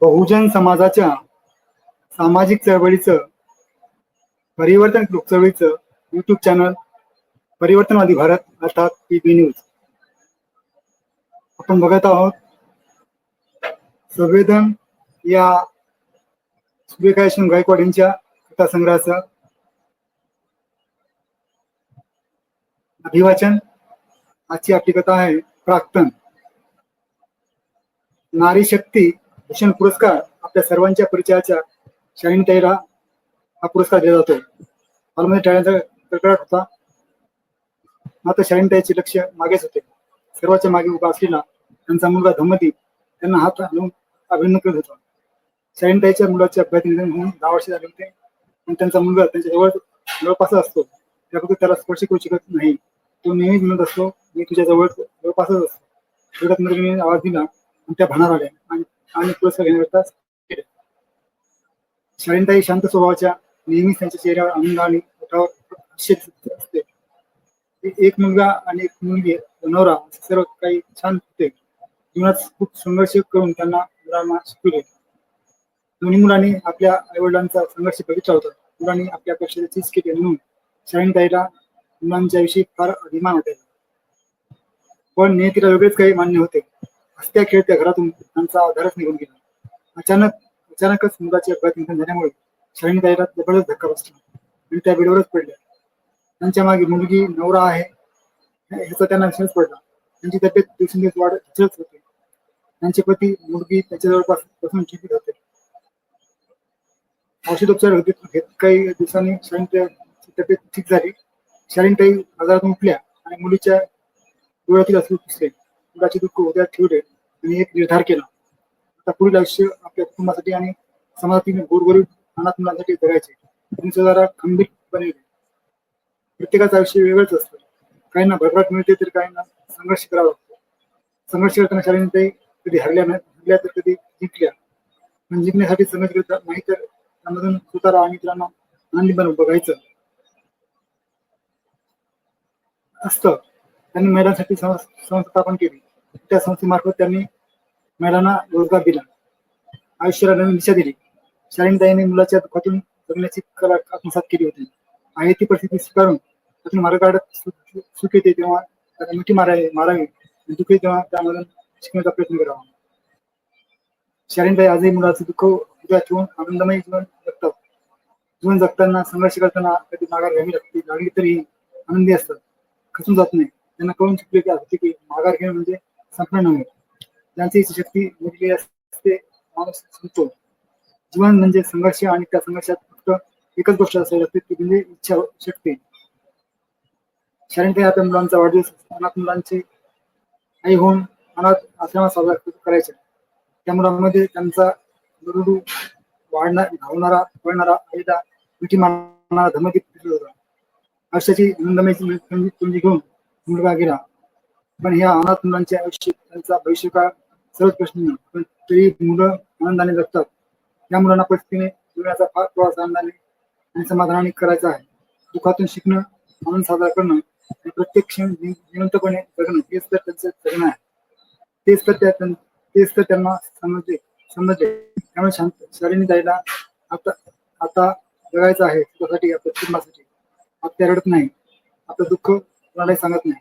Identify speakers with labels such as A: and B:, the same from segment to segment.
A: बहुजन समाजाच्या सामाजिक चळवळीचं परिवर्तन चळवळीचं युट्यूब चॅनल परिवर्तनवादी भारत अर्थात PB न्यूज आपण बघत आहोत. संवेदन या सुरेखा गायकवाड यांच्या कथासंग्रहाचं अभिवाचन. आजची आपली कथा आहे प्राक्तन. नारी शक्ती भूषण पुरस्कार आपल्या सर्वांच्या परिचयाच्या शालीनताईला हा पुरस्कार दिला जातो. हॉलमध्ये टाळ्यांचा कडकडाट होता, मात्र शालीनताईचे लक्ष मागेच होते. सर्वांच्या मागे उभा असलेला त्यांचा मुलगा धम्मती त्यांना हात घालून अभिनंदन करत होता. शालीनताईच्या मुलाच्या अपघाती निधन होऊन 10 वर्ष झाले होते आणि त्यांचा मुलगा त्यांच्या जवळपास असतो. त्याबद्दल त्याला स्पर्श करू शकत नाही. तो नेहमी म्हणत असतो, मी तुझ्या जवळपासच असतो. थोड्यात मुलगीने आवाज दिला आणि त्या भानावर आल्या आणि पुरस्कार घेण्याकरता केले. शालीनताई शांत स्वभावाच्या, नेहमीच त्यांच्या चेहऱ्यावर आनंद आणि ओठावर हास्य असते. एक मुलगा आणि एक मुलगी, नवरा सर्व काही छान होते. जीवनात खूप संघर्ष करून त्यांना मुलांना शिकवले. दोन्ही मुलांनी आपल्या आईवडिलांचा संघर्ष बघितला होता. मुलांनी आपल्या अपेक्षेची चीज केली म्हणून शालीनताईला मुलांच्या विषयी फार अभिमान होते. पण नियतीला वेगळेच काही मान्य होते. हसत्या खेळत्या घरातून त्यांचा आधारच निघून गेला. अचानकच मुलाचे अपघात निधन झाल्यामुळे शालीनताईला जबरदस्त धक्का बसला आणि त्या बेडवरच पडल्या. त्यांच्या मागे मुलगी, नवरा आहे ह्याचा त्यांना विश्वास पडला. त्यांची तब्येत दिवसेंदिवस वाढत होती. त्यांचे पती, मुलगी त्यांच्या जवळपास बसून चिंतित होते. औषधोपचार घेत काही दिवसांनी शालीनताईची तब्येत ठीक झाली. शालीनताई आजारातून उठल्या आणि मुलीच्या डोळ्यातील अश्रू पुसले. मुलाचे दुःख उद्यात ठेवले आणि एक निर्धार केला. आता पुढील आयुष्य आपल्या कुटुंबासाठी आणि समाजातील गोरगरीब अनाथ मुलांसाठी जगायचे. त्यांनी स्वतःला खंबीर बनवले. प्रत्येकाचं आयुष्य वेगळंच असतं. काहींना भरभराट मिळते तर काहींना संघर्ष करावा लागतो. संघर्ष करताना शालीनताई कधी हरल्या तर कधी जिंकल्या. पण जिंकण्यासाठी संघर्ष करतात नाही तर त्यामधून स्वतःला आणि इतरांना आनंदी बघायचं असतं. त्यांनी महिलांसाठी संस्था स्थापन केली. त्या संस्थेमार्फत त्यांनी महिलांना रोजगार दिला, आयुष्याला नवीन दिशा दिली. शालीनताईने मुलाच्या दुःखातून जगण्याची कला आत्मसात केली होती. आहे ती परिस्थिती स्वीकारून त्यातून मार्ग काढत सुख येते तेव्हा त्याला मिठी मारावी, दुःख तेव्हा त्यामधून शिकण्याचा प्रयत्न करावा. शालीनताई आजही मुलाचं दुःख उद्या ठेवून आनंदमय जीवन जगतात. जीवन जगताना संघर्ष करताना कधी माघार घ्यावी लागली तरी आनंदी असतात, खचून जात नाही. त्यांना कळून चुकले होते की माघार घेणं म्हणजे संपणं नव्हे. त्यांची शक्ती निघली असते, माणूस संपतो. जीवन म्हणजे संघर्ष आणि त्या संघर्षात फक्त एकच गोष्ट असायला लागते ती म्हणजे इच्छा शक्ती. शालीनताई आपल्या मुलांचा वाढदिवस अनाथ मुलांची आई होऊन अनाथ आश्रमात साजरा करायच्या. त्या मुलांमध्ये त्यांचा दुरुडू धावणारा पळणारा, आईला मिठी मारणारा धमकीत दिसत होता. आयुष्याची आनंदमय तुंजी घेऊन मुलगा गेला. पण ह्या अनाथ मुलांच्या आयुष्यात त्यांचा भविष्यकाळ सर्वच प्रश्न, पण तरी मुलं आनंदाने जगतात. या मुलांना परिस्थितीने जीवनाचा फार प्रवास आनंदाने आणि समाधानाने करायचा आहे. दुःखातून शिकणं, आनंद साजरा करणं आणि प्रत्येक क्षण जिवंतपणे जगणं हेच तर त्यांचं जगणं आहे. तेच तर त्यांना समजले. त्यामुळे शालीनताईला आता जगायचं आहे स्वतःसाठी, आपल्या कुटुंबासाठी. आपल्या रडत नाही, आपलं दुःख कोणालाही सांगत नाही.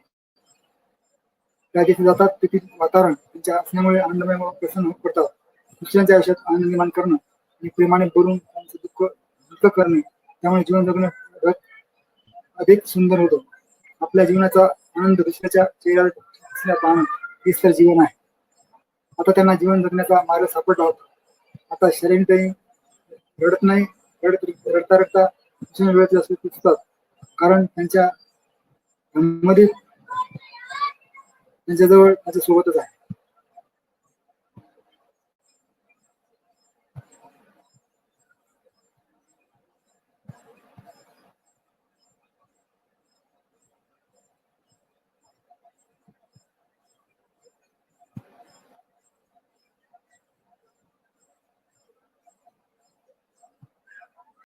A: त्या दिवशी जातात तेथील वातावरण त्यांच्या असण्यामुळे आनंदमय प्रसन्न होत पडतात. दुसऱ्यांच्या आयुष्यात आनंद निर्माण करणं आणि प्रेमाने बोलून त्यांचं दुःख करणे, त्यामुळे जीवन जगणं अधिक सुंदर होतं. आपल्या जीवनाचा आनंद दुसऱ्याच्या चेहऱ्यावर दिसण्यात पाहणं हेच तर जीवन आहे. आता त्यांना जीवन जगण्याचा मार्ग सापडला होता. आता शालीनताई रडत नाही, रडता वेळेत सुचतात, कारण त्यांच्या मध्ये त्यांच्याजवळ माझ्या सोबतच आहे.